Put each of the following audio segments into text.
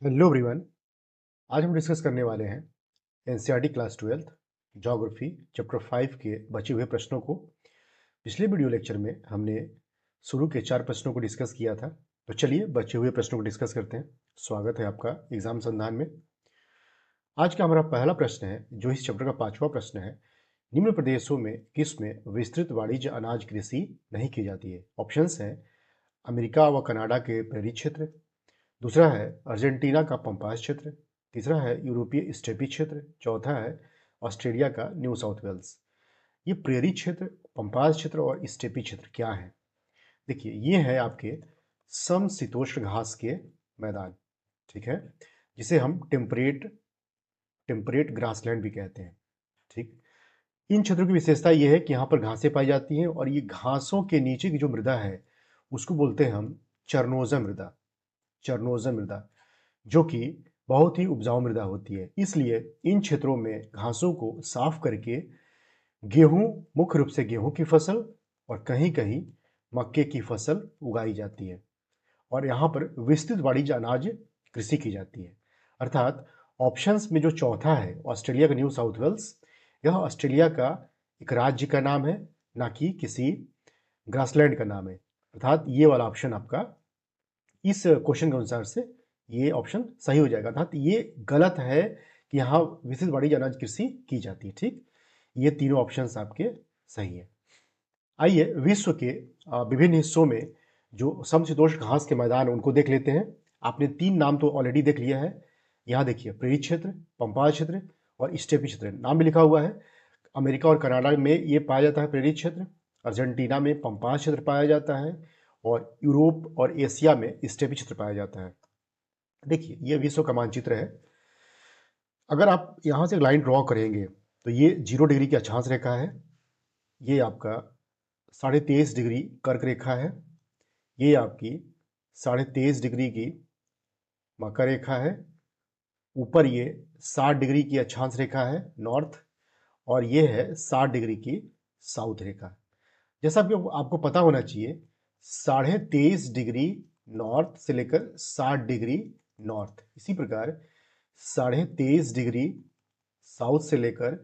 Hello everyone. आज हम discuss करने वाले हैं एनसीईआरटी क्लास 12 ज्योग्राफी चैप्टर 5 के बचे हुए प्रश्नों को। पिछले वीडियो लेक्चर में हमने शुरू के 4 प्रश्नों को डिस्कस किया था, तो चलिए बचे हुए प्रश्नों को डिस्कस करते हैं। स्वागत है आपका एग्जाम संधान में। आज का हमारा पहला प्रश्न है, जो इस चैप्टर का 5वां प्रश्न है। निम्न प्रदेशों में किस में विस्तृत वाणिज्य अनाज कृषि नहीं की जाती है? ऑप्शंस हैं अमेरिका व कनाडा के प्रेरी क्षेत्र, दूसरा है अर्जेंटीना का पंपास क्षेत्र, तीसरा है यूरोपीय स्टेपी क्षेत्र, चौथा है ऑस्ट्रेलिया का न्यू साउथ वेल्स। ये प्रेरी क्षेत्र, पंपास क्षेत्र और स्टेपी क्षेत्र क्या है? देखिए, ये है आपके समशीतोष्ण घास के मैदान, ठीक है, जिसे हम टेम्परेट ग्रासलैंड भी कहते हैं। ठीक, इन क्षेत्रों की विशेषता ये है कि यहाँ पर घासें पाई जाती हैं और ये घासों के नीचे की जो मृदा है उसको बोलते हैं हम चरनोजम मृदा, जो कि बहुत ही उपजाऊ मृदा होती है। इसलिए इन क्षेत्रों में घासों को साफ करके गेहूं, मुख्य रूप से गेहूं की फसल और कहीं कहीं मक्के की फसल उगाई जाती है और यहाँ पर विस्तृत वाणिज्य अनाज कृषि की जाती है। अर्थात ऑप्शंस में जो चौथा है ऑस्ट्रेलिया का न्यू साउथ वेल्स, यह ऑस्ट्रेलिया का एक राज्य का नाम है, ना कि किसी ग्रासलैंड का नाम है। अर्थात ये वाला ऑप्शन आपका इस क्वेश्चन के अनुसार से ये ऑप्शन सही हो जाएगा। अर्थात ये गलत है कि यहाँ विस्तृत वाणिज्य अनाज कृषि की जाती है। ठीक, ये तीनों ऑप्शंस आपके सही है। आइए विश्व के विभिन्न हिस्सों में जो समशीतोष्ण घास के मैदान है उनको देख लेते हैं। आपने 3 नाम तो ऑलरेडी देख लिया है। यहाँ देखिए, प्रेरी क्षेत्र, पंपास क्षेत्र और स्टेपी क्षेत्र नाम भी लिखा हुआ है। अमेरिका और कनाडा में ये पाया जाता है प्रेरी क्षेत्र, अर्जेंटीना में पंपास क्षेत्र पाया जाता है और यूरोप और एशिया में स्टेपी क्षेत्र पाया जाता है। देखिए, ये विश्व का मानचित्र है। अगर आप यहाँ से लाइन ड्रॉ करेंगे तो ये 0 डिग्री की अक्षांश रेखा है, ये आपका 23.5 डिग्री कर्क रेखा है, ये आपकी 23.5 डिग्री की मकर रेखा है, ऊपर ये 60 डिग्री की अक्षांश रेखा है नॉर्थ, और ये है 60 डिग्री की साउथ रेखा। जैसा कि आपको पता होना चाहिए, 23.5 डिग्री नॉर्थ से लेकर 60 डिग्री नॉर्थ, इसी प्रकार 23.5 डिग्री साउथ से लेकर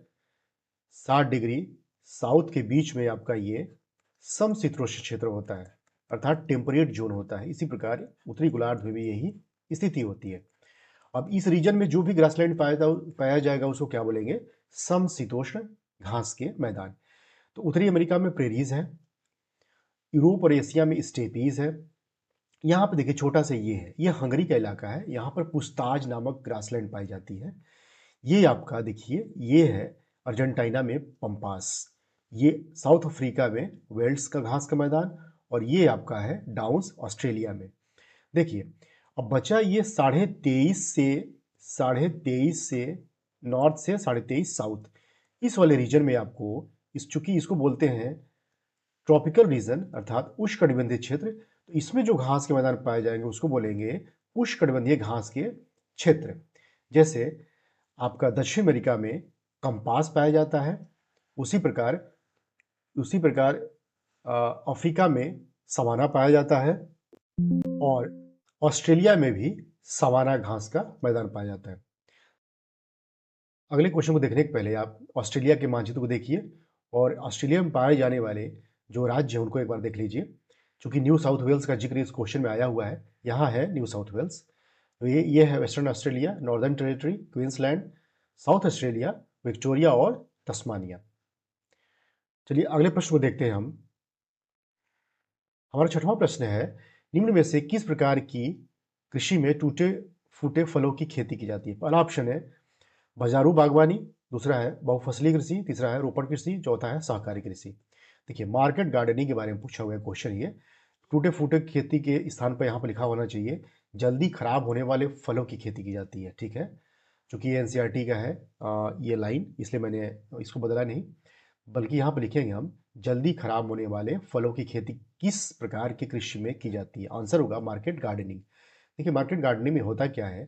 60 डिग्री साउथ के बीच में आपका ये समशीतोष्ण क्षेत्र होता है, अर्थात टेम्परेट जोन होता है। इसी प्रकार उत्तरी गोलार्ध में भी यही स्थिति होती है। अब इस रीजन में जो भी ग्रासलैंड पाया जाएगा उसको क्या बोलेंगे? समशीतोष्ण घास के मैदान। तो उत्तरी अमेरिका में प्रेरीज है, यूरोप और एशिया में स्टेपीज है। यहाँ पर देखिए, छोटा सा ये है, ये हंगरी का इलाका है, यहाँ पर पुस्ताज नामक ग्रासलैंड पाई जाती है। ये आपका देखिए, ये है अर्जेंटीना में पंपास, ये साउथ अफ्रीका में वेल्स का घास का मैदान, और ये आपका है डाउन्स ऑस्ट्रेलिया में। देखिए, अब बचा ये 23.5 से नॉर्थ से 23.5 साउथ, इस वाले रीजन में आपको चूंकि इसको बोलते हैं ट्रॉपिकल रीजन अर्थात उष्णकटिबंधीय क्षेत्र, तो इसमें जो घास के मैदान पाए जाएंगे उसको बोलेंगे उष्णकटिबंधीय घास के क्षेत्र। जैसे आपका दक्षिण अमेरिका में कंपास पाया जाता है, उसी प्रकार अफ्रीका में सवाना पाया जाता है और ऑस्ट्रेलिया में भी सवाना घास का मैदान पाया जाता है। अगले क्वेश्चन को देखने के पहले आप ऑस्ट्रेलिया के मानचित्र को देखिए और ऑस्ट्रेलिया में पाए जाने वाले जो राज्य हैं उनको एक बार देख लीजिए। चूंकि न्यू साउथ वेल्स का जिक्र इस क्वेश्चन में आया हुआ है, यहाँ है न्यू साउथ वेल्स, तो ये है western Australia, northern territory, Queensland, south Australia, Victoria और तस्मानिया। चलिए अगले प्रश्न को देखते हैं हम। हमारा 6वां प्रश्न है, निम्न में से किस प्रकार की कृषि में टूटे फूटे फलों की खेती की जाती है? पहला ऑप्शन है बाजारू बागवानी, दूसरा है बहुफसली कृषि, तीसरा है रोपण कृषि, चौथा है सहकारी कृषि। देखिए, मार्केट गार्डनिंग के बारे में पूछा हुआ है क्वेश्चन ये। टूटे फूटे खेती के स्थान पर यहाँ पर लिखा होना चाहिए जल्दी खराब होने वाले फलों की खेती की जाती है। ठीक है, चूंकि ये एनसीईआरटी का है ये लाइन, इसलिए मैंने इसको बदला नहीं, बल्कि यहाँ पर लिखेंगे हम जल्दी खराब होने वाले फलों की खेती किस प्रकार की कृषि में की जाती है? आंसर होगा मार्केट गार्डनिंग। देखिए, मार्केट गार्डनिंग में होता क्या है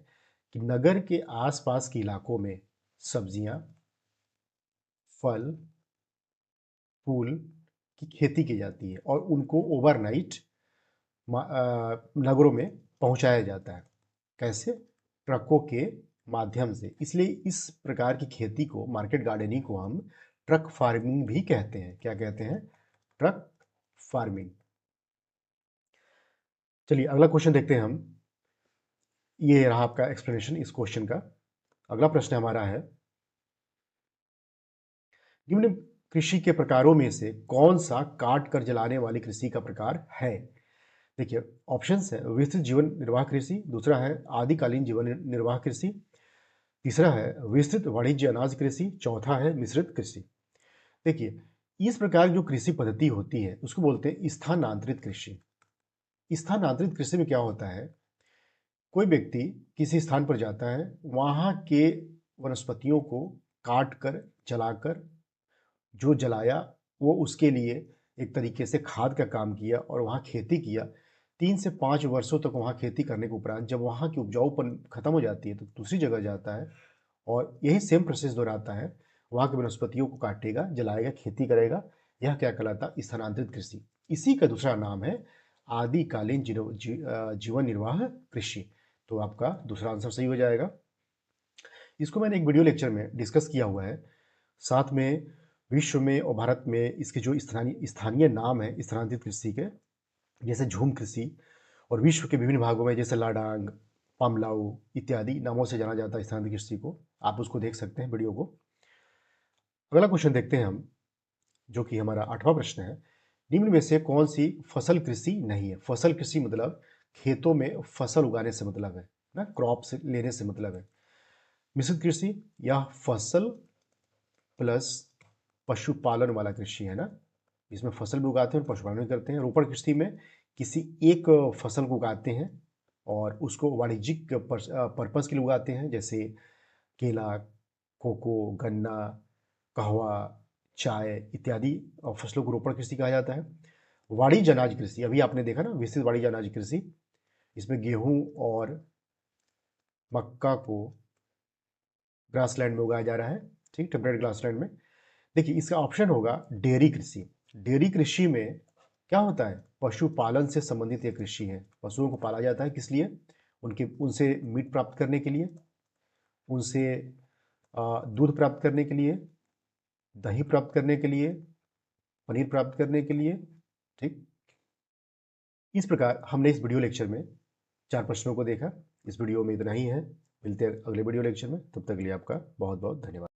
कि नगर के आसपास के इलाकों में सब्जियां, फल, फूल की खेती की जाती है और उनको ओवरनाइट नगरों में पहुंचाया जाता है। कैसे? ट्रकों के माध्यम से। इसलिए इस प्रकार की खेती को, मार्केट गार्डनिंग को हम ट्रक फार्मिंग भी कहते हैं। क्या कहते हैं? Truck farming. चलिए अगला क्वेश्चन देखते हैं हम। ये रहा आपका एक्सप्लेनेशन इस क्वेश्चन का। अगला प्रश्न हमारा है, निम्न कृषि के प्रकारों में से कौन सा काट कर जलाने वाली कृषि का प्रकार है? देखिए ऑप्शंस है, विस्तृत जीवन निर्वाह कृषि, दूसरा है आदिकालीन जीवन निर्वाह कृषि, तीसरा है विस्तृत वाणिज्य अनाज कृषि, चौथा है मिश्रित कृषि। देखिए इस प्रकार जो कृषि पद्धति होती है उसको बोलते हैं स्थानांतरित कृषि। स्थानांतरित कृषि में क्या होता है, कोई व्यक्ति किसी स्थान पर जाता है, वहाँ के वनस्पतियों को काट कर, जलाकर, जो जलाया वो उसके लिए एक तरीके से खाद का काम किया और वहाँ खेती किया। 3 से 5 वर्षों तक वहाँ खेती करने के उपरांत जब वहाँ की उपजाऊपन खत्म हो जाती है तो दूसरी जगह जाता है और यही सेम प्रोसेस दोहराता है। वहाँ की वनस्पतियों को काटेगा, जलाएगा, खेती करेगा। यह क्या कहलाता? स्थानांतरित कृषि। इसी का दूसरा नाम है आदिकालीन जीवन निर्वाह कृषि। तो आपका दूसरा आंसर सही हो जाएगा। इसको मैंने एक वीडियो लेक्चर में डिस्कस किया हुआ है। साथ में विश्व में और भारत में इसके जो स्थानीय नाम है स्थानांतरित कृषि के, जैसे झूम कृषि, और विश्व के विभिन्न भागों में जैसे लाडांग, पामलाऊ इत्यादि नामों से जाना जाता है स्थानांतरित कृषि को। आप उसको देख सकते हैं वीडियो को। अगला क्वेश्चन देखते हैं हम, जो कि हमारा 8वां प्रश्न है। निम्न में से कौन सी फसल कृषि नहीं है? फसल कृषि मतलब खेतों में फसल उगाने से मतलब है ना, क्रॉप से लेने से मतलब है। मिश्रित कृषि या फसल प्लस पशुपालन वाला कृषि है ना, इसमें फसल भी उगाते हैं और पशुपालन भी करते हैं। रोपण कृषि में किसी एक फसल को उगाते हैं और उसको वाणिज्यिक पर्पस के लिए उगाते हैं, जैसे केला, कोको, गन्ना, कहवा, चाय इत्यादि फसलों को रोपण कृषि कहा जाता है। वाणिज्य अनाज कृषि, अभी आपने देखा ना विस्तृत वाणिज्य अनाज कृषि, इसमें गेहूं और मक्का को ग्रासलैंड में उगाया जा रहा है, ठीक, टेम्परेट ग्रासलैंड में। देखिए इसका ऑप्शन होगा डेयरी कृषि। डेयरी कृषि में क्या होता है? पशुपालन से संबंधित यह कृषि है। पशुओं को पाला जाता है, किस लिए? उनसे मीट प्राप्त करने के लिए, उनसे दूध प्राप्त करने के लिए, दही प्राप्त करने के लिए, पनीर प्राप्त करने के लिए, ठीक। इस प्रकार हमने इस वीडियो लेक्चर में 4 प्रश्नों को देखा। इस वीडियो में इतना ही है। मिलते हैं अगले वीडियो लेक्चर में, तब तक के लिए आपका बहुत बहुत धन्यवाद।